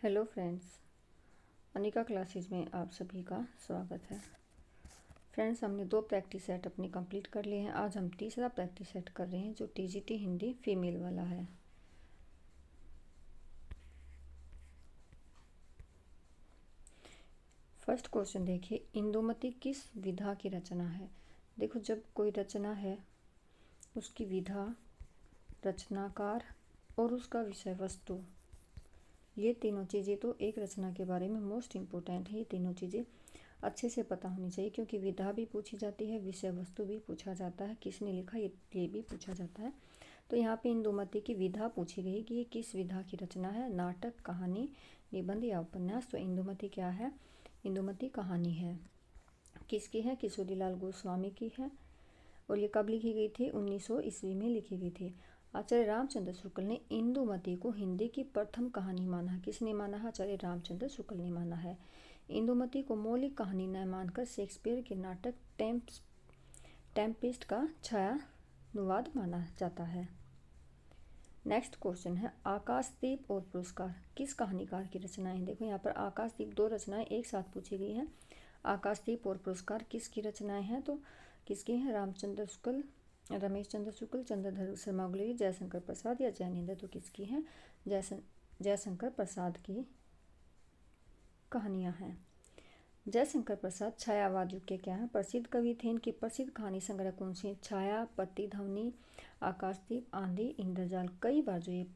Hello friends, Anika classes में आप सभी का स्वागत है। फ्रेंड्स, हमने 2 प्रैक्टिस सेट अपने कंप्लीट कर लिए हैं। आज हम तीसरा प्रैक्टिस सेट कर रहे हैं जो टीजीटी हिंदी फीमेल वाला है। फर्स्ट क्वेश्चन देखिए, इंदुमती किस विधा की रचना है। देखो, जब कोई रचना है उसकी विधा, रचनाकार और उसका विषय वस्तु, ये तीनों चीज़ें तो एक रचना के बारे में मोस्ट इम्पोर्टेंट है। ये तीनों चीज़ें अच्छे से पता होनी चाहिए क्योंकि विधा भी पूछी जाती है, विषय वस्तु भी पूछा जाता है, किसने लिखा ये भी पूछा जाता है। तो यहाँ पे इंदुमती की विधा पूछी गई कि ये किस विधा की रचना है, नाटक, कहानी, निबंध या उपन्यास। तो इंदुमती क्या है? इंदुमती कहानी है। किसकी है? किशोरीलाल गोस्वामी की है। और ये कब लिखी गई थी? 1900 ईस्वी में लिखी गई थी। आचार्य रामचंद्र शुक्ल ने इंदुमती को हिंदी की प्रथम कहानी माना है। किसने माना है? आचार्य रामचंद्र शुक्ल ने माना है। इंदुमती को मौलिक कहानी न मानकर शेक्सपियर के नाटक टेम्पेस्ट का छायानुवाद माना जाता है। नेक्स्ट क्वेश्चन है, आकाशदीप और पुरस्कार किस कहानीकार की रचनाएं। देखो, यहाँ पर आकाशदीप 2 रचनाएं एक साथ पूछी गई हैं। आकाशदीप और पुरस्कार किसकी रचनाएं हैं? तो किसकी हैं? रामचंद्र शुक्ल, रमेश चंद्र शुक्ल, चंद्रधर शर्मा गुलेरी, जयशंकर प्रसाद या जैनेन्द्र। तो किसकी हैं? जयशंकर प्रसाद की कहानियां हैं। जयशंकर प्रसाद छायावाद युग के क्या हैं? प्रसिद्ध कवि थे। इनकी प्रसिद्ध कहानी संग्रह कौन सी है? छाया, प्रतिध्वनि, आकाशदीप, आंधी, इंद्रजाल। कई बार जो ये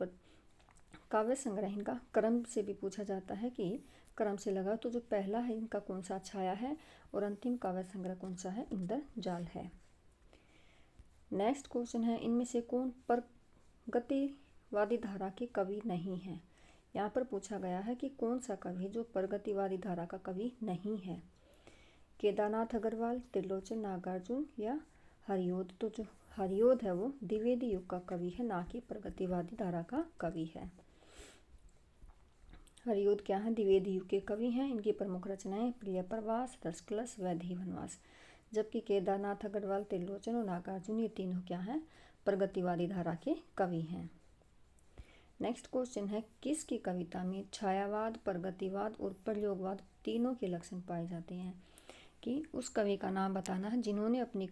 काव्य संग्रह, इनका क्रम से भी पूछा जाता है कि क्रम से लगा तो जो पहला है इनका कौन सा? छाया है। और अंतिम काव्य संग्रह कौन सा है? इंद्रजाल है। नेक्स्ट क्वेश्चन है, इनमें से कौन प्रगतिवादी धारा के कवि नहीं है। यहाँ पर पूछा गया है कि कौन सा कवि जो प्रगतिवादी धारा का कवि नहीं है। केदारनाथ अग्रवाल, त्रिलोचन, नागार्जुन या हरिओद। तो जो हरिओद है वो द्विवेदी युग का कवि है, ना कि प्रगतिवादी धारा का कवि है। हरिओद क्या है? द्विवेदी युग के कवि हैं। इनकी प्रमुख रचनाएं प्रिय प्रवास, रसकलश, वैदेही वनवास। जबकि केदारनाथ अग्रवाल, त्रिलोचन और नागार्जुन ये तीनों क्या हैं? प्रगतिवादी धारा के कवि हैं। नेक्स्ट क्वेश्चन है, किसकी कविता में छायावाद, प्रगतिवाद और प्रयोगवाद तीनों के लक्षण पाए जाते हैं। कि उस कवि का नाम बताना है जिन्होंने अपनी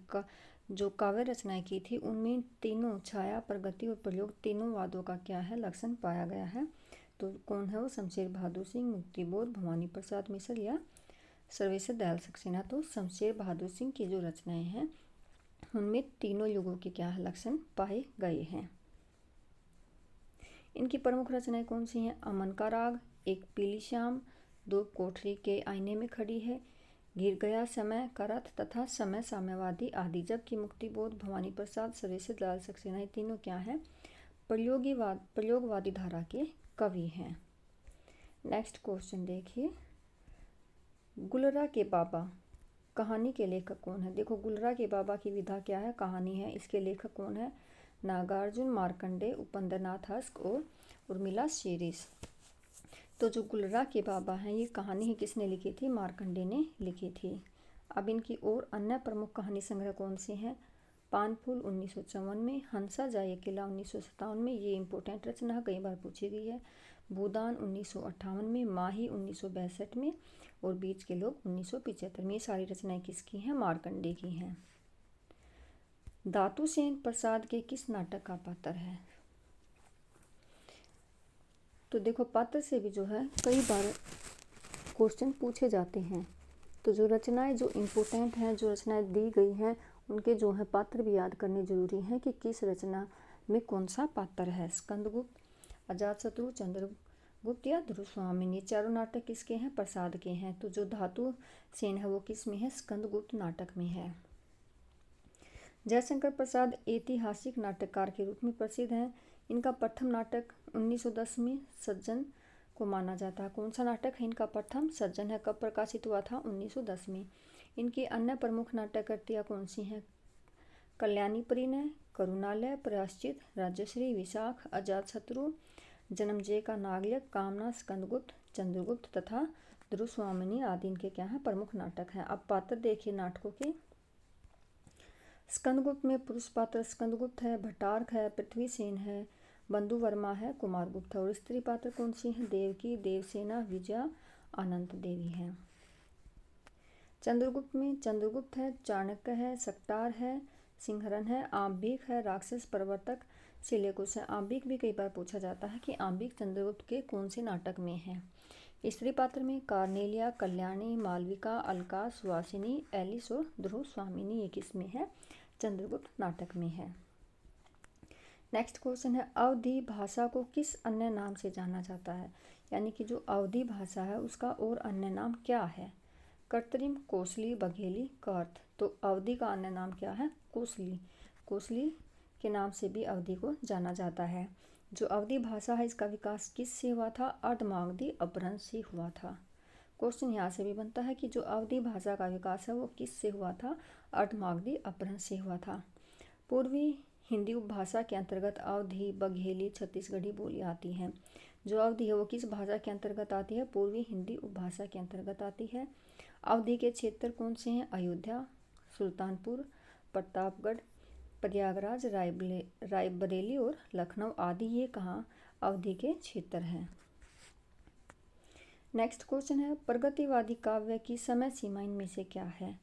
जो काव्य रचनाएं की थी उनमें तीनों छाया, प्रगति और प्रयोग तीनों वादों का क्या है? लक्षण पाया गया है। तो कौन है वो? शमशेर बहादुर सिंह, मुक्तिबोध, भवानी प्रसाद मिश्र या सर्वेश्वर दयाल सक्सेना। तो शमशेर बहादुर सिंह की जो रचनाएं हैं उनमें तीनों युगों के क्या लक्षण पाए गए हैं। इनकी प्रमुख रचनाएं कौन सी हैं? अमन का राग, एक पीली शाम, 2 कोठरी के आईने में खड़ी है, गिर गया समय का रथ तथा समय साम्यवादी आदि। जबकि मुक्तिबोध, भवानी प्रसाद, सर्वेश्वर दयाल सक्सेना ये तीनों क्या है? प्रयोगवादी धारा के कवि हैं। नेक्स्ट क्वेश्चन देखिए, गुलरा के बाबा कहानी के लेखक कौन है। देखो, गुलरा के बाबा की विधा क्या है? कहानी है। इसके लेखक कौन है? नागार्जुन, मार्कंडेय, उपेंद्रनाथ हस्क और उर्मिला शेरिस। तो जो गुलरा के बाबा हैं ये कहानी है किसने लिखी थी? मार्कंडेय ने लिखी थी। अब इनकी और अन्य प्रमुख कहानी संग्रह कौन से हैं? पानफूल 1954 में, हंसा जाए किला 1957 में, ये इंपॉर्टेंट रचना कई बार पूछी गई है। भूदान 1958 में, माही 1962 में और बीच के लोग 1975 में। ये सारी रचनाएं किसकी हैं? मार्कंडेय की हैं। धातुसेन प्रसाद के किस नाटक का पात्र है? तो देखो, पात्र से भी जो है कई बार क्वेश्चन पूछे जाते हैं। तो जो रचनाएं जो इम्पोर्टेंट हैं, जो रचनाएं दी गई हैं उनके जो है पात्र भी याद करने जरूरी हैं कि किस रचना में कौन सा पात्र है। स्कंदगुप्त, अजातशत्रु, चंद्रगुप्त या ध्रुवस्वामिनी। चारों नाटक किसके हैं? प्रसाद के हैं। तो जो धातुसेन है वो किस में है? स्कंदगुप्त नाटक में है। जयशंकर प्रसाद ऐतिहासिक नाटककार के रूप में प्रसिद्ध हैं। इनका प्रथम नाटक 1910 में सज्जन को माना जाता है। कौन सा नाटक है इनका? प्रथम सज्जन है। कब प्रकाशित हुआ था? 1910 में। इनकी अन्य प्रमुख नाटक कृतियाँ कौन सी हैं? कल्याणी परिणय, करुणालय, प्रायश्चित, राज्यश्री, विशाख, अजातशत्रु, जन्मजय का नागयज्ञ, कामना, स्कंदगुप्त, चंद्रगुप्त तथा ध्रुवस्वामिनी आदि इनके क्या हैं? प्रमुख नाटक हैं। अब पात्र देखिए नाटकों के। स्कंदगुप्त में पुरुष पात्र स्कंदगुप्त है, भट्टार्क है, पृथ्वीसेन है, बंधु वर्मा है कुमारगुप्त है। और स्त्री पात्र कौन सी है? देवकी, देवसेना, विजया, अनंत देवी है। चंद्रगुप्त में चंद्रगुप्त है, चाणक्य है, सक्तार है, सिंहरन है, आम्बिक है, राक्षस, प्रवर्तक, सिलेकुश है। आम्बिक भी कई बार पूछा जाता है कि आम्बिक चंद्रगुप्त के कौन से नाटक में है। स्त्री पात्र में कार्नेलिया, कल्याणी, मालविका, अलका, सुहासिनी, एलिस और ध्रुव स्वामिनी। ये किस में है? चंद्रगुप्त नाटक में है। नेक्स्ट क्वेश्चन है, अवधी भाषा को किस अन्य नाम से जाना जाता है? यानी कि जो अवधी भाषा है उसका और अन्य नाम क्या है? कृत्रिम, कोसली, बघेली, कर्थ। तो अवधी का अन्य नाम क्या है? कोसली। कोसली के नाम से भी अवधी को जाना जाता है। जो अवधी भाषा है इसका विकास किससे हुआ था? अर्धमागधी अपभ्रंश से हुआ था। क्वेश्चन यहाँ से भी बनता है कि जो अवधी भाषा का विकास है वो किससे हुआ था? अर्धमागधी अपभ्रंश से हुआ था। पूर्वी हिंदी उपभाषा के अंतर्गत अवधी, बघेली, छत्तीसगढ़ी बोली आती हैं। जो अवधी है वो किस भाषा के अंतर्गत आती है? पूर्वी हिंदी उपभाषा के अंतर्गत आती है। अवधी के क्षेत्र कौन से हैं? अयोध्या, सुल्तानपुर, प्रतापगढ़, प्रयागराज, रायबरेली और लखनऊ आदि ये कहाँ अवधी के क्षेत्र हैं। नेक्स्ट क्वेश्चन है, प्रगतिवादी काव्य की समय सीमा इनमें से क्या है?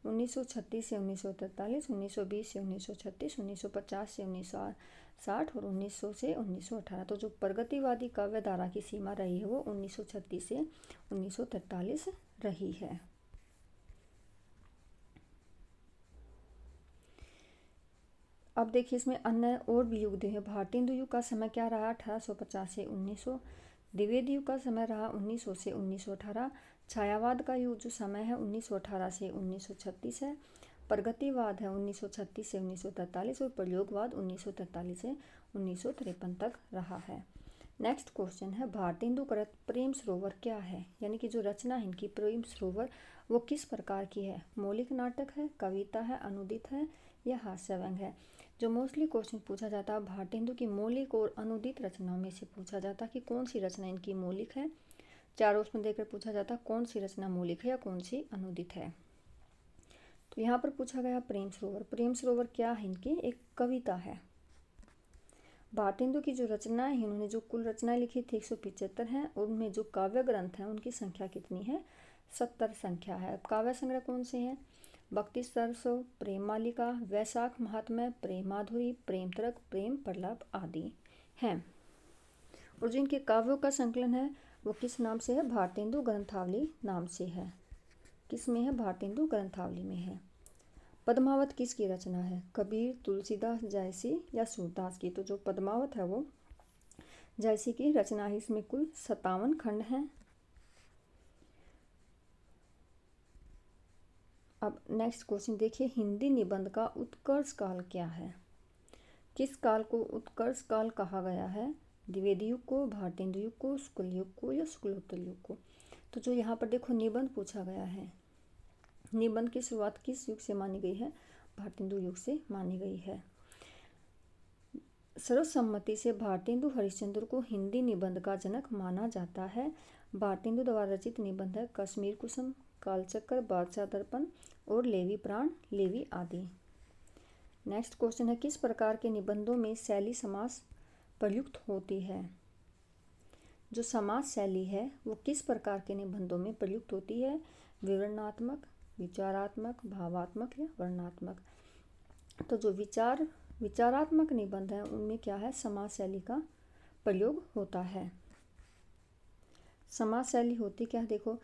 1936 से 1943, 1920 से 1936, 1950 से 1960 और 1900 से 1918। तो जो प्रगतिवादी काव्य धारा की सीमा रही है वो 1936 से 1943 रही है। अब देखिए इसमें अन्य और भी युग दिए हैं। भारतेंदु युग का समय क्या रहा? 1850 से 1900। द्विवेदी युग का समय रहा 1900 से 1918। छायावाद का युग जो समय है 1918 से 1936 है। प्रगतिवाद है 1936 से 1943 और प्रयोगवाद 1943 से 1953 तक रहा है। नेक्स्ट क्वेश्चन है, भारतेंदु कृत प्रेम सरोवर क्या है? यानी कि जो रचना है इनकी प्रेम सरोवर वो किस प्रकार की है? मौलिक नाटक है, कविता है, अनुदित है या हास्य व्यंग है? जो मोस्टली क्वेश्चन पूछा जाता है भारतेंदु की मौलिक और अनुदित रचनाओं में से पूछा जाता है कि कौन सी रचना इनकी मौलिक है। चारों उसमें देकर पूछा जाता है कौन सी रचना मौलिक है या कौन सी अनुदित है। तो यहाँ पर पूछा गया प्रेम सरोवर। प्रेम सरोवर क्या है? इनकी एक कविता है। भारतेंदु की जो रचनाएं हैं उन्होंने जो कुल रचनाएं लिखी थी 175 हैं और उनमें जो काव्य ग्रंथ हैं उनकी संख्या कितनी है? 70 संख्या है। अब काव्य संग्रह कौन से हैं? भक्ति सरसों, प्रेम मालिका, वैशाख महात्म्य, प्रेम माधुरी, प्रेम तर्क, प्रेम प्रलाप आदि हैं। और जिनके काव्यों का संकलन है वो किस नाम से है? भारतेंदु ग्रंथावली नाम से है। किस में है? भारतेंदु ग्रंथावली में है। पद्मावत किसकी रचना है? कबीर, तुलसीदास, जायसी या सूरदास की? तो जो पद्मावत है वो जायसी की रचना है। इसमें कुल 57 खंड हैं। अब नेक्स्ट क्वेश्चन देखिए, हिंदी निबंध का उत्कर्ष काल क्या है? किस काल को उत्कर्ष काल कहा गया है? द्विवेदी युग को, भारतेंदु युग को, शुक्ल युग को या शुक्लोत्तर युग को? तो जो यहाँ पर देखो निबंध पूछा गया है, निबंध की शुरुआत किस युग से मानी गई है? भारतेंदु युग से मानी गई है। सर्वसम्मति से भारतेंदु हरिश्चंद्र को हिंदी निबंध का जनक माना जाता है। भारतेंदु द्वारा रचित निबंध है कश्मीर कुसुम, कालचक्र, बादशाह दर्पण और लेवी प्राण, लेवी आदि। नेक्स्ट क्वेश्चन है, किस प्रकार के निबंधों में शैली समास प्रयुक्त होती है? जो समास शैली है वो किस प्रकार के निबंधों में प्रयुक्त होती है? विवरणात्मक, विचारात्मक, भावात्मक या वर्णनात्मक? तो जो विचारात्मक निबंध है उनमें क्या है? समास शैली का प्रयोग होता है। समास शैली होती क्या है? देखो,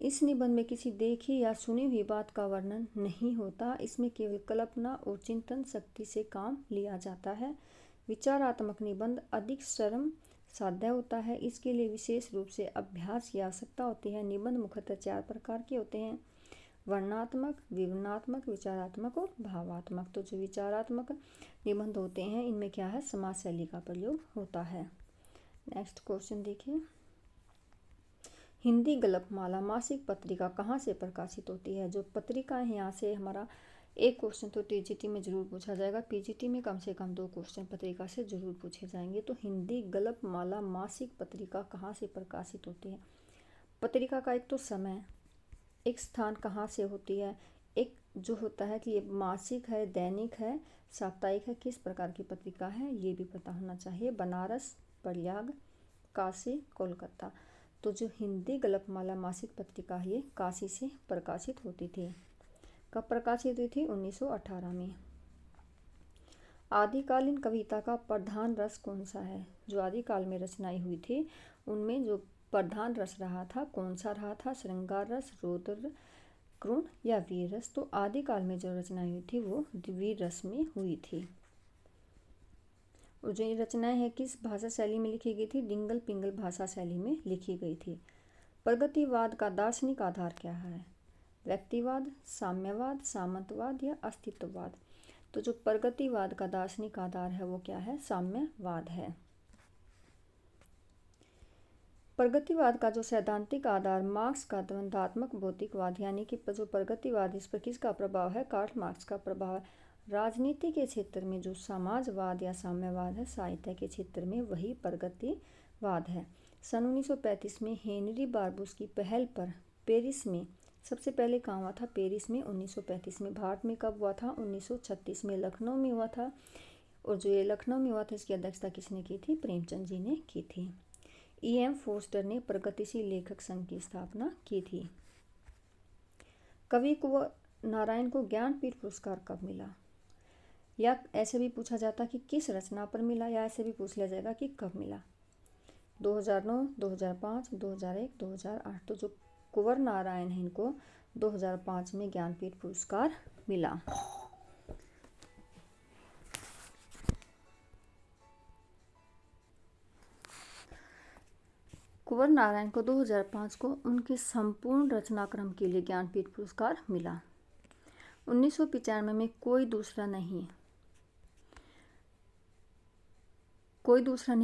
इस निबंध में किसी देखी या सुनी हुई बात का वर्णन नहीं होता। इसमें केवल कल्पना और चिंतन शक्ति से काम लिया जाता है। विचारात्मक निबंध अधिक श्रम साध्य होता है। इसके लिए विशेष रूप से अभ्यास की आवश्यकता होती है। निबंध मुख्यतः 4 प्रकार के होते हैं: वर्णनात्मक, विवरणात्मक, विचारात्मक और भावात्मक। तो जो विचारात्मक निबंध होते हैं इनमें क्या है? समास शैली का प्रयोग होता है। नेक्स्ट क्वेश्चन देखिए, हिंदी गल्पमाला मासिक पत्रिका कहाँ से प्रकाशित होती है? जो पत्रिका है यहाँ से हमारा एक क्वेश्चन तो टीजीटी में जरूर पूछा जाएगा। पीजीटी में कम से कम 2 क्वेश्चन पत्रिका से जरूर पूछे जाएंगे। तो हिंदी गल्पमाला मासिक पत्रिका कहाँ से प्रकाशित होती है? पत्रिका का एक तो समय, एक स्थान कहाँ से होती है, एक जो होता है कि ये मासिक है, दैनिक है, साप्ताहिक है, किस प्रकार की पत्रिका है, ये भी पता होना चाहिए। बनारस, प्रयाग, काशी, कोलकाता। तो जो हिंदी गलपमाला मासिक पत्रिका है ये काशी से प्रकाशित होती थी। कब प्रकाशित हुई थी? 1918 में। आदिकालीन कविता का प्रधान रस कौन सा है? जो आदिकाल में रचनाएं हुई थी उनमें जो प्रधान रस रहा था कौन सा रहा था? श्रृंगार रस, रौद्र, क्रूर या वीर रस? तो आदिकाल में जो रचनाएं हुई थी वो वीर रस में हुई थी। और जो ये रचनाएं हैं किस भाषा शैली में लिखी गई थी? डिंगल पिंगल भाषा शैली में लिखी गई थी। प्रगतिवाद का दार्शनिक आधार क्या है? व्यक्तिवाद, साम्यवाद, सामंतवाद या अस्तित्ववाद? तो जो प्रगतिवाद का दार्शनिक आधार है वो क्या है? साम्यवाद है। प्रगतिवाद का जो सैद्धांतिक आधार मार्क्स का द्वंद्वात्मक भौतिकवाद, यानी कि जो प्रगतिवाद इस पर किसका प्रभाव है? कार्ल मार्क्स का प्रभाव है। राजनीति के क्षेत्र में जो समाजवाद या साम्यवाद है, साहित्य के क्षेत्र में वही प्रगतिवाद है। सन 1935 में हेनरी बारबूस की पहल पर पेरिस में, सबसे पहले कहाँ हुआ था? पेरिस में 1935 में। भारत में कब हुआ था? 1936 में लखनऊ में हुआ था। और जो ये लखनऊ में हुआ था इसकी अध्यक्षता किसने की थी? प्रेमचंद जी ने की थी। E.M. फोस्टर ने प्रगतिशील लेखक संघ की स्थापना की थी। कवि कुंवर नारायण को ज्ञानपीठ पुरस्कार कब मिला? या ऐसे भी पूछा जाता कि किस रचना पर मिला, या ऐसे भी पूछ लिया जाएगा कि कब मिला। 2009, 2005, 2001, 2008। तो जो कुंवर नारायण है इनको 2005 में ज्ञानपीठ पुरस्कार मिला। कुंवर नारायण को 2005 को उनके संपूर्ण रचनाक्रम के लिए ज्ञानपीठ पुरस्कार मिला। 1995 में कोई दूसरा नहीं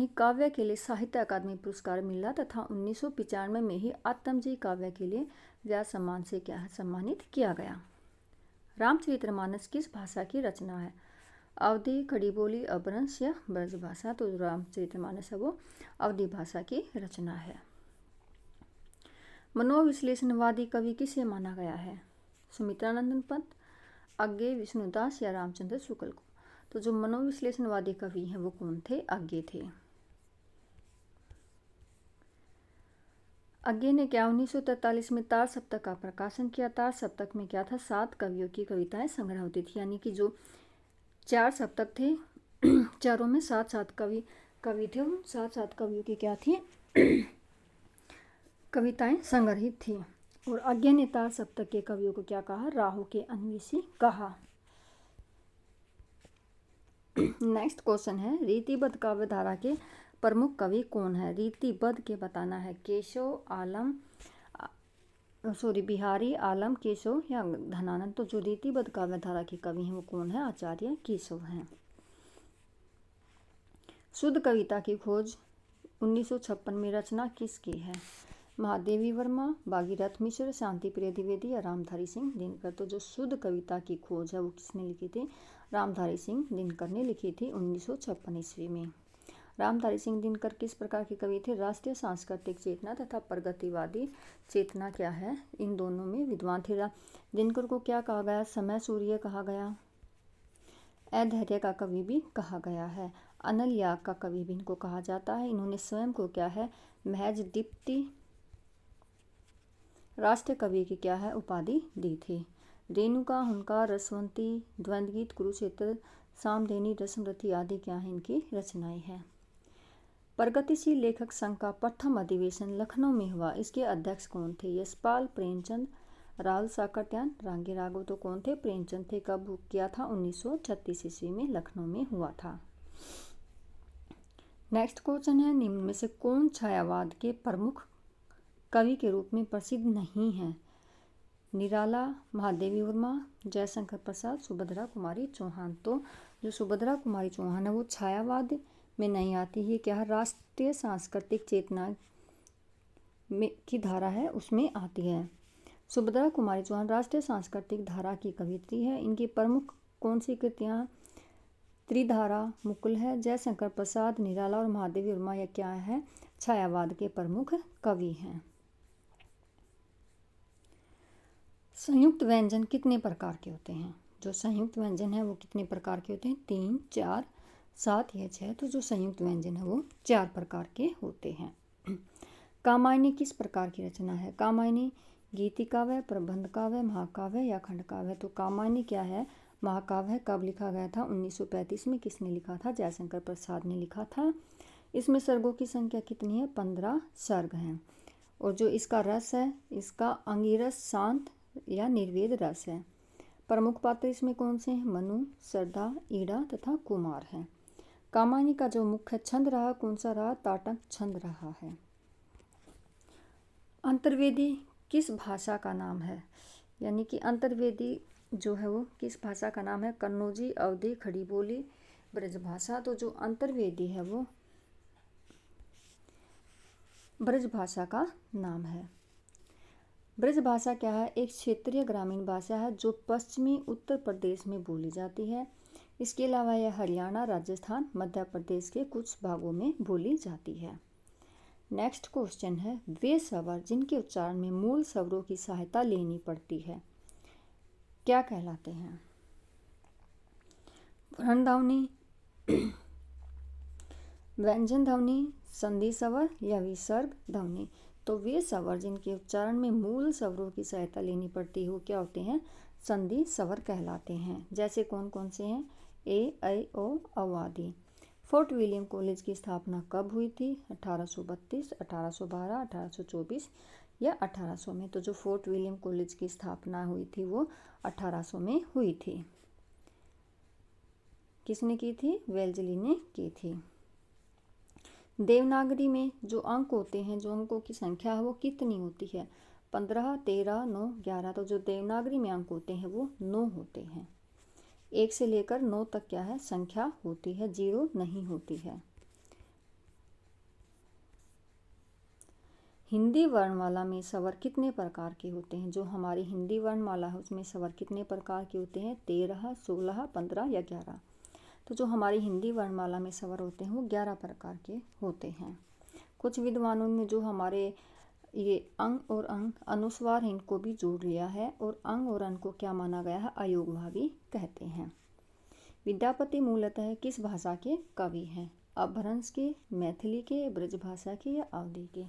काव्य के लिए साहित्य अकादमी पुरस्कार मिला तथा 1995 में ही आत्मजी काव्य के लिए व्यास सम्मान से क्या है? सम्मानित किया गया। रामचरितमानस किस भाषा की रचना है? अवधी, खड़ी बोली, अपभ्रंश या ब्रज भाषा? तो रामचरितमानस है वो अवधी भाषा की रचना है। मनोविश्लेषणवादी कवि किसे माना गया है? सुमित्रानंदन पंत, अज्ञे, विष्णुदास या रामचंद्र शुक्ल को? तो जो मनोविश्लेषणवादी कवि हैं वो कौन थे? अज्ञे थे। अज्ञे ने क्या 1943 में तार सप्तक का प्रकाशन किया। तार सप्तक में क्या था? 7 कवियों की कविताएं संग्रह होती थी, यानी कि जो 4 सप्तक थे चारों में 7-7 कवि थे। उन 7-7 कवियों की क्या थी? कविताएं संग्रहित थी। और अज्ञे ने तार सप्तक के कवियों को क्या कहा? राहु के अन्वेषी कहा। नेक्स्ट क्वेश्चन है रीतिबद्ध काव्य धारा के प्रमुख कवि कौन है? रीतिबद्ध के बताना है। केशव, आलम, बिहारी, आलम, केशव या धनानंद? तो जो रीतिबद्ध काव्य धारा के कवि हैं वो कौन है? आचार्य केशव हैं। शुद्ध कविता की खोज 1956 में रचना किसकी है? महादेवी वर्मा, भागीरथ मिश्र, शांति प्रिय द्विवेदी या रामधारी सिंह दिनकर? तो जो शुद्ध कविता की खोज है वो किसने लिखी थी? रामधारी सिंह दिनकर ने लिखी थी 1956 ईस्वी में। रामधारी सिंह दिनकर किस प्रकार के कवि थे? राष्ट्रीय सांस्कृतिक चेतना तथा प्रगतिवादी चेतना क्या है? इन दोनों में विद्वान थे। दिनकर को क्या कहा गया? समय सूर्य कहा गया, अधैर्य का कवि भी कहा गया है, अनल याग का कवि भी इनको कहा जाता है। इन्होंने स्वयं को क्या है? महज दीप्ति राष्ट्र कवि की क्या है? उपाधि दी थी। रेणुका, हुंकार, रसवंती, द्वंद्वगीत, कुरुक्षेत्र, सामधेनी, रसमरथी आदि क्या है? इनकी रचनाएं हैं। प्रगतिशील लेखक संघ का प्रथम अधिवेशन लखनऊ में हुआ। इसके अध्यक्ष कौन थे? यशपाल, प्रेमचंद, राहुल साकरत्यान, रांगी राघव? तो कौन थे? प्रेमचंद थे। कब किया था? 1936 ईस्वी में लखनऊ में हुआ था। नेक्स्ट क्वेश्चन है निम्न में से कौन छायावाद के प्रमुख कवि के रूप में प्रसिद्ध नहीं है? निराला, महादेवी वर्मा, जयशंकर प्रसाद, सुभद्रा कुमारी चौहान? तो जो सुभद्रा कुमारी चौहान है वो छायावाद में नहीं आती है। क्या है? राष्ट्रीय सांस्कृतिक चेतना में की धारा है उसमें आती है। सुभद्रा कुमारी चौहान राष्ट्रीय सांस्कृतिक धारा की कवियत्री है। इनकी प्रमुख कौन सी कृतियाँ? त्रिधारा, मुकुल है। जयशंकर प्रसाद, निराला और महादेवी वर्मा यह क्या है? छायावाद के प्रमुख कवि हैं। संयुक्त व्यंजन कितने प्रकार के होते हैं? जो संयुक्त व्यंजन है वो कितने प्रकार के होते हैं? 3, 4, 7 या 6। तो जो संयुक्त व्यंजन है वो 4 प्रकार के होते हैं। कामायनी किस प्रकार की रचना है? कामायनी गीति काव्य, प्रबंध काव्य, महाकाव्य या खंड काव्य। तो कामायनी क्या है? महाकाव्य है। कब लिखा गया था? 1935 में। किसने लिखा था? जयशंकर प्रसाद ने लिखा था। इसमें सर्गों की संख्या कितनी है? 15 सर्ग हैं। और जो इसका रस है, इसका अंगिरस, शांत या निर्वेद रस है। प्रमुख पात्र इसमें कौन से हैं? मनु, सरदा, ईड़ा तथा कुमार हैं। कामायनी का जो मुख्य छंद रहा कौन सा रहा? ताटक छंद रहा है। अंतर्वेदी किस भाषा का नाम है? यानी कि अंतर्वेदी जो है वो किस भाषा का नाम है? कन्नौजी, अवधी, खड़ी बोली, ब्रजभाषा। तो जो अंतर्वेदी है वो ब्रजभाषा का नाम है। ब्रजभाषा क्या है? एक क्षेत्रीय ग्रामीण भाषा है जो पश्चिमी उत्तर प्रदेश में बोली जाती है। इसके अलावा यह हरियाणा, राजस्थान, मध्य प्रदेश के कुछ भागों में बोली जाती है। नेक्स्ट क्वेश्चन है, वे स्वर जिनके उच्चारण में मूल स्वरों की सहायता लेनी पड़ती है क्या कहलाते हैं? व्रण ध्वनि, व्यंजन ध्वनि, संधि स्वर या विसर्ग ध्वनि। तो वे स्वर जिनके उच्चारण में मूल स्वरों की सहायता लेनी पड़ती है वो क्या होते हैं? संधि स्वर कहलाते हैं। जैसे कौन कौन से हैं? ए, ऐ, ओ, औ आदि। फोर्ट विलियम कॉलेज की स्थापना कब हुई थी? 1832, 1812, 1824 या 1800 में। तो जो फोर्ट विलियम कॉलेज की स्थापना हुई थी वो 1800 में हुई थी। किसने की थी? वेल्जली ने की थी। देवनागरी में जो अंक होते हैं, जो अंकों की संख्या है वो कितनी होती है? 15, 13, 9, 11। तो जो देवनागरी में अंक होते हैं वो 9 होते हैं। 1 से लेकर 9 तक क्या है? संख्या होती है, 0 नहीं होती है। हिंदी वर्णमाला में स्वर कितने प्रकार के होते हैं? जो हमारी हिंदी वर्णमाला है उसमें स्वर कितने प्रकार के होते हैं? 13, 16, 15 या 11। तो जो हमारी हिंदी वर्णमाला में स्वर होते हैं वो 11 प्रकार के होते हैं। कुछ विद्वानों ने जो हमारे ये अंग और अंग अनुस्वार हैं इनको भी जोड़ लिया है और अंग और अंग को क्या माना गया है? अयोगभावी कहते हैं। विद्यापति मूलतः किस भाषा के कवि हैं? अपभ्रंश के, मैथिली के, ब्रजभाषा के या अवधी के।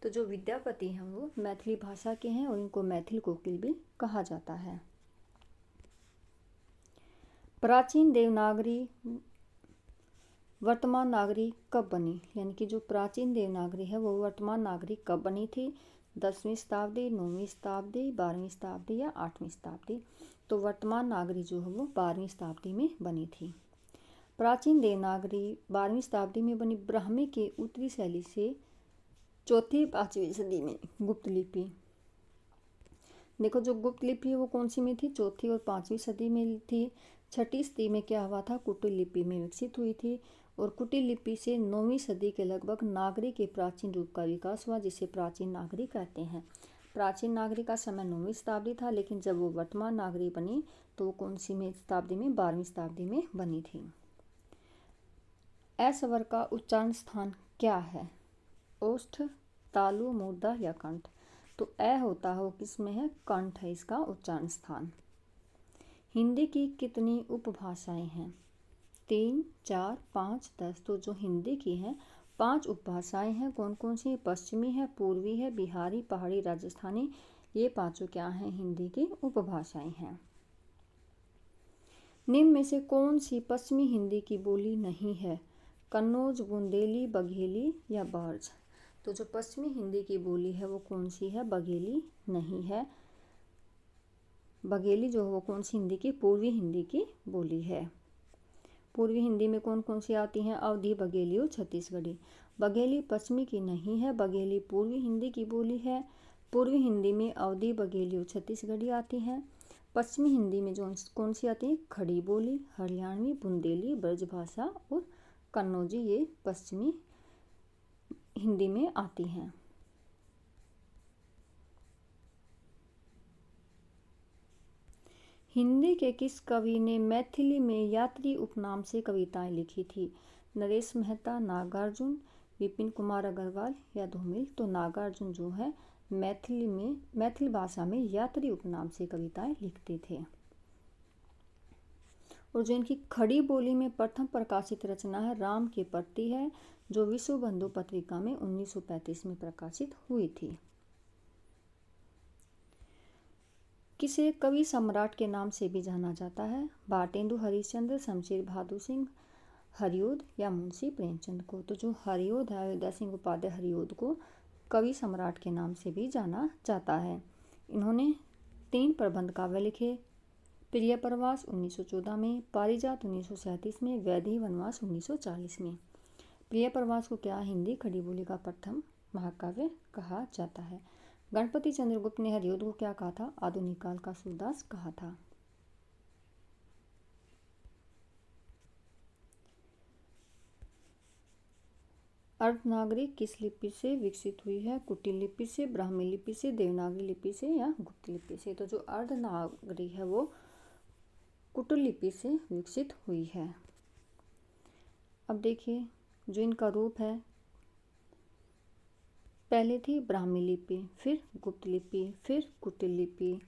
तो जो विद्यापति हैं वो मैथिली भाषा के हैं और इनको मैथिल कोकिल भी कहा जाता है। प्राचीन देवनागरी वर्तमान नागरी कब बनी? यानी कि जो प्राचीन देवनागरी है वो वर्तमान नागरी कब बनी थी? 10वीं शताब्दी, 9वीं शताब्दी, 12वीं शताब्दी या 8वीं शताब्दी। तो वर्तमान नागरी जो है वो 12वीं शताब्दी में बनी थी। प्राचीन देवनागरी 12वीं शताब्दी में बनी। ब्राह्मी के उत्तरी शैली से 4वीं 5वीं सदी में गुप्त लिपि। देखो जो गुप्त लिपि है वो कौन सी में थी? 4वीं और 5वीं सदी में थी। 6वीं सदी में क्या हुआ था? कुटिल लिपि में विकसित हुई थी और कुटिल लिपि से 9वीं सदी के लगभग नागरी के प्राचीन रूप का विकास हुआ जिसे प्राचीन नागरी कहते हैं। प्राचीन नागरी का समय 9वीं शताब्दी था, लेकिन जब वो वर्तमान नागरी बनी तो वो कौन सी में शताब्दी में? 12वीं शताब्दी में बनी थी। ए स्वर का उच्चारण स्थान क्या है? ओष्ठ, तालु, मूर्धा या कंठ। तो ए होता है वो किसमें है? कंठ है इसका उच्चारण स्थान। हिंदी की कितनी उपभाषाएं हैं? 3, 4, 5, 10। तो जो हिंदी की हैं 5 उपभाषाएं हैं। कौन कौन सी? पश्चिमी है, पूर्वी है, बिहारी, पहाड़ी, राजस्थानी। ये पांचों क्या हैं? हिंदी की उपभाषाएं हैं। निम्न में से कौन सी पश्चिमी हिंदी की बोली नहीं है? कन्नौज, बुंदेली, बघेली या बार्ज। तो जो पश्चिमी हिंदी की बोली है वो कौन सी है? बघेली नहीं है। बघेली जो है वो कौन सी हिंदी की? पूर्वी हिंदी की बोली है। पूर्वी हिंदी में कौन कौन सी आती हैं? अवधी, बघेली और छत्तीसगढ़ी। बघेली पश्चिमी की नहीं है, बघेली पूर्वी हिंदी की बोली है। पूर्वी हिंदी में अवधी, बघेली और छत्तीसगढ़ी आती हैं। पश्चिमी हिंदी में जो कौन सी आती है? खड़ी बोली, हरियाणवी, बुंदेली, ब्रजभाषा और कन्नौजी। ये पश्चिमी हिंदी में आती हैं। हिंदी के किस कवि ने मैथिली में यात्री उपनाम से कविताएं लिखी थी? नरेश मेहता, नागार्जुन, विपिन कुमार अग्रवाल या धूमिल। तो नागार्जुन जो है मैथिली भाषा में यात्री उपनाम से कविताएं लिखते थे। और जो इनकी खड़ी बोली में प्रथम प्रकाशित रचना है राम के प्रति है, जो विश्व बंधु पत्रिका में 1935 में प्रकाशित हुई थी। किसे कवि सम्राट के नाम से भी जाना जाता है? भारतेंदु हरिश्चंद्र, शमशेर बहादुर सिंह हरिऔध या मुंशी प्रेमचंद को। तो जो हरिऔध है, अयोध्या सिंह उपाध्याय हरिऔध को कवि सम्राट के नाम से भी जाना जाता है। इन्होंने 3 प्रबंध काव्य लिखे, प्रिय प्रवास 1914 में, पारिजात 1937 में, वैदेही वनवास 1940 में। प्रिय प्रवास को क्या हिंदी खड़ी बोली का प्रथम महाकाव्य कहा जाता है। गणपति चंद्रगुप्त ने हरिऔध को क्या कहा था? आधुनिक काल का सूरदास कहा था। अर्धनागरी किस लिपि से विकसित हुई है? कुटिल लिपि से, ब्राह्मी लिपि से, देवनागरी लिपि से या गुप्त लिपि से? तो जो अर्धनागरी है वो कुटिल लिपि से विकसित हुई है। अब देखिए जो इनका रूप है, पहले थी ब्राह्मी लिपि, फिर गुप्त लिपि, फिर कुटिल लिपि।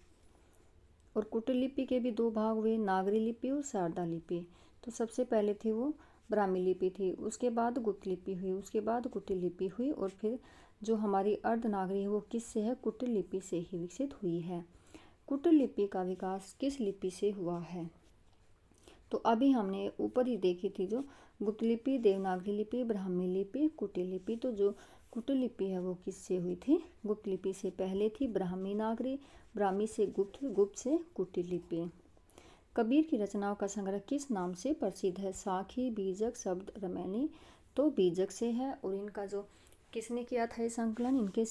और कुटिल लिपि के भी 2 भाग हुए, नागरी लिपि और शारदा लिपि। तो सबसे पहले थी वो ब्राह्मी लिपि थी, उसके बाद गुप्त लिपि हुई, उसके बाद कुटिल लिपि हुई, और फिर जो हमारी अर्धनागरी है वो किससे है? कुटिल लिपि से ही विकसित हुई है। कुटिल लिपि का विकास किस लिपि से हुआ है? तो अभी हमने ऊपर ही देखी थी जो गुप्त लिपि, देवनागरी लिपि, ब्राह्मी लिपि, कुटिल लिपि। तो जो कुटिल लिपि है वो किससे हुई थी? गुप्त लिपि से। पहले थी ब्राह्मी नागरी, ब्राह्मी से गुप्त, गुप्त से कुटिल लिपि। कबीर की रचनाओं का संग्रह किस नाम से प्रसिद्ध है? साखी, बीजक, शब्द, रमैनी। तो बीजक से है। और इनका जो किसने किया था ये संकलन? इनके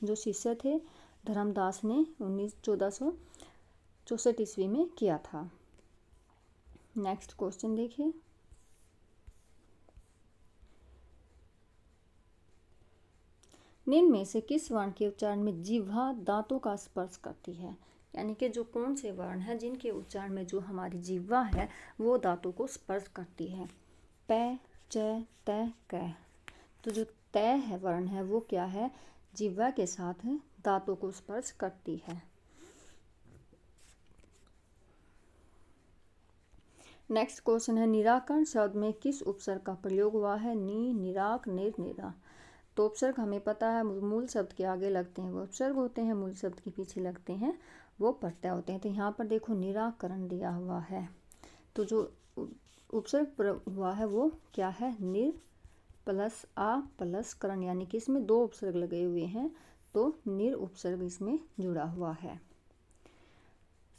जो शिष्य थे धर्मदास ने 1464 ईस्वी में किया था। नेक्स्ट क्वेश्चन देखिए, निम्न में से किस वर्ण के उच्चारण में जिह्वा दांतों का स्पर्श करती है? यानी कि जो कौन से वर्ण हैं जिनके उच्चारण में जो हमारी जिह्वा है वो दांतों को स्पर्श करती है? प, च, त, क। तो जो तय है वर्ण है वो क्या है? जिह्वा के साथ दांतों को स्पर्श करती है। नेक्स्ट क्वेश्चन है, निराकरण शब्द में किस उपसर्ग का प्रयोग हुआ है? नि, निराक, निर, निरा। तो उपसर्ग हमें पता है मूल शब्द के आगे लगते हैं वो उपसर्ग होते हैं, मूल शब्द के पीछे लगते हैं वो प्रत्यय होते हैं। तो यहाँ पर देखो निराकरण दिया हुआ है, तो जो उपसर्ग हुआ है वो क्या है? निर प्लस आ प्लस करण, यानी कि इसमें 2 उपसर्ग लगे हुए हैं, तो निर उपसर्ग इसमें जुड़ा हुआ है।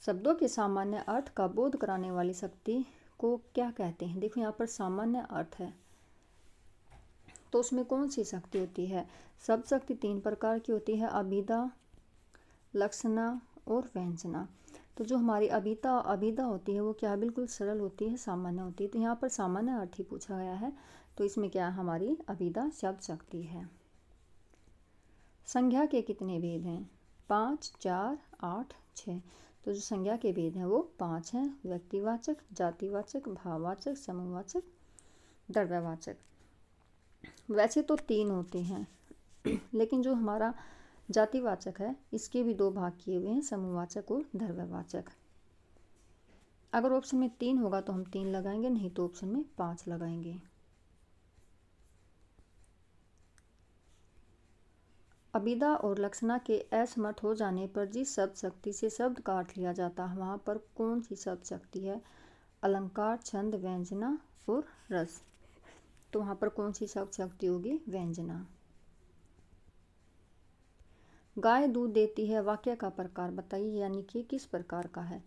शब्दों के सामान्य अर्थ का बोध कराने वाली शक्ति को क्या कहते हैं? देखो यहाँ पर सामान्य अर्थ है, तो उसमें कौन सी शक्ति होती है? शब्द शक्ति 3 प्रकार की होती है, अभिधा, लक्षणा और व्यंजना। तो जो हमारी अभिधा होती है वो क्या? बिल्कुल सरल होती है, सामान्य होती है। तो यहाँ पर सामान्य अर्थ ही पूछा गया है, तो इसमें क्या हमारी अभिधा शब्द शक्ति है। संज्ञा के कितने भेद हैं? 5, 4, 8, 6। तो जो संज्ञा के भेद हैं वो 5 हैं, व्यक्तिवाचक, जातिवाचक, भाववाचक, समूहवाचक, द्रव्यवाचक। वैसे तो 3 होते हैं लेकिन जो हमारा जातिवाचक है इसके भी 2 भाग किए हुए हैं, समूहवाचक और द्रव्यवाचक। अगर ऑप्शन में 3 होगा तो हम 3 लगाएंगे, नहीं तो ऑप्शन में 5 लगाएंगे। अभिधा और लक्षणा के असमर्थ हो जाने पर जिस शब्द शक्ति से शब्द का अर्थ लिया जाता है वहाँ पर कौन सी शब्द शक्ति है? अलंकार, छंद, व्यंजना और रस। तो वहाँ पर कौन सी शब्द शक्ति होगी? व्यंजना। गाय दूध देती है वाक्य का प्रकार बताइए, यानी कि किस प्रकार का है?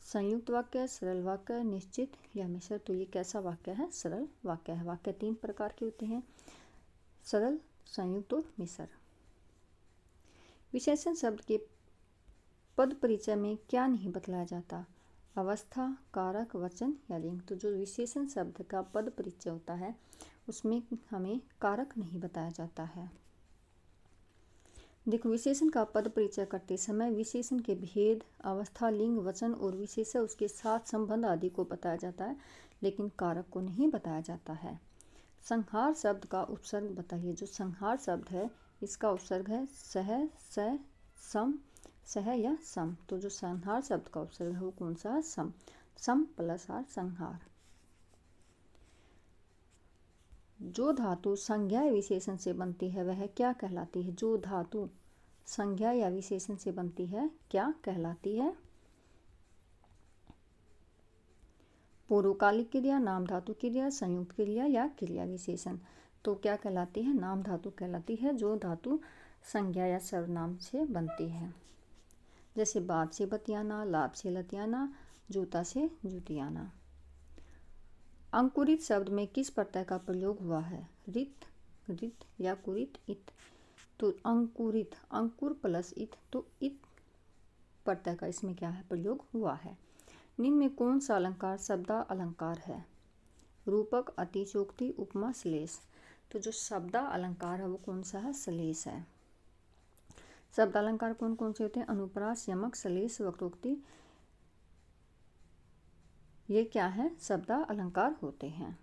संयुक्त वाक्य, सरल वाक्य, निश्चित या मिश्र। तो ये कैसा वाक्य है? सरल वाक्य है। वाक्य 3 प्रकार के होते हैं, सरल, संयुक्त और मिश्र। विशेषण शब्द के पद परिचय में क्या नहीं बतलाया जाता? अवस्था, कारक, वचन या लिंग। तो जो विशेषण शब्द का पद परिचय होता है उसमें हमें कारक नहीं बताया जाता है। देखो विशेषण का पद परिचय करते समय विशेषण के भेद, अवस्था, लिंग, वचन और विशेषण उसके साथ संबंध आदि को बताया जाता है, लेकिन कारक को नहीं बताया जाता है। संहार शब्द का उपसर्ग बताइए। जो संहार शब्द है इसका उपसर्ग है सह, स, सम, सह या सम। तो जो संहार शब्द का उपसर्ग है वो कौन सा है? सम। सम प्लस आर संहार। जो धातु संज्ञा या विशेषण से बनती है वह क्या कहलाती है? जो धातु संज्ञा या विशेषण से बनती है क्या कहलाती है? पूर्वकालिक क्रिया, नाम धातु क्रिया, संयुक्त क्रिया या क्रिया विशेषण। तो क्या कहलाती है? नाम धातु कहलाती है, जो धातु संज्ञा या सर्वनाम से बनती है। जैसे बात से बतियाना, लाभ से लतियाना, जूता से जुतियाना। अंकुरित शब्द में किस प्रत्यय का प्रयोग हुआ है? रित, रित या कुरित, इत। तो अंकुरित, अंकुर प्लस इत, तो इत प्रत्यय का इसमें क्या है? प्रयोग हुआ है। निम्न में कौन सा अलंकार शब्दा अलंकार है? रूपक, अतिशयोक्ति, उपमा, श्लेष। तो जो शब्दा अलंकार है वो कौन सा है? श्लेष है। शब्दालंकार कौन कौन से होते हैं? अनुप्रास, यमक, श्लेष, वक्रोक्ति, ये क्या है? शब्दा अलंकार होते हैं।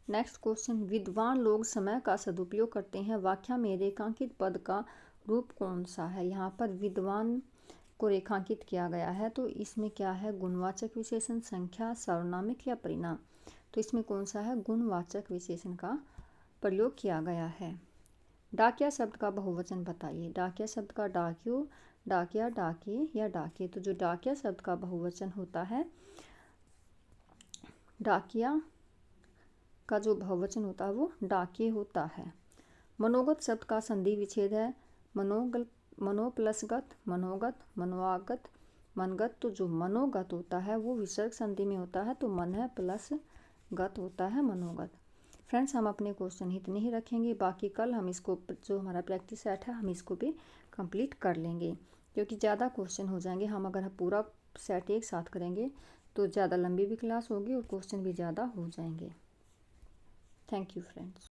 नेक्स्ट क्वेश्चन, विद्वान लोग समय का सदुपयोग करते हैं, वाक्य में रेखांकित पद का रूप कौन सा है? यहाँ पर विद्वान को रेखांकित किया गया है, तो इसमें क्या है? गुणवाचक विशेषण, संख्या, सार्वनामिक या परिणाम। तो इसमें कौन सा है? गुणवाचक विशेषण का प्रयोग किया गया है। डाकिया शब्द का बहुवचन बताइए। डाकिया शब्द का डाकियो, डाकिया, डाकिए या डाकिए। तो जो डाकिया शब्द का बहुवचन होता है, डाकिया का जो बहुवचन होता है वो डाकिए होता है। मनोगत शब्द का संधि विच्छेद है मनोगत, मनो प्लस गत, मनोगत, मनोआगत, मनगत। तो जो मनोगत होता है वो विसर्ग संधि में होता है, तो मन है प्लस गत होता है मनोगत। फ्रेंड्स, हम अपने क्वेश्चन इतने ही रखेंगे, बाकी कल हम इसको जो हमारा प्रैक्टिस सेट है हम इसको भी कंप्लीट कर लेंगे, क्योंकि ज़्यादा क्वेश्चन हो जाएंगे। हम अगर पूरा सेट एक साथ करेंगे तो ज़्यादा लंबी भी क्लास होगी और क्वेश्चन भी ज़्यादा हो जाएंगे। Thank you friends.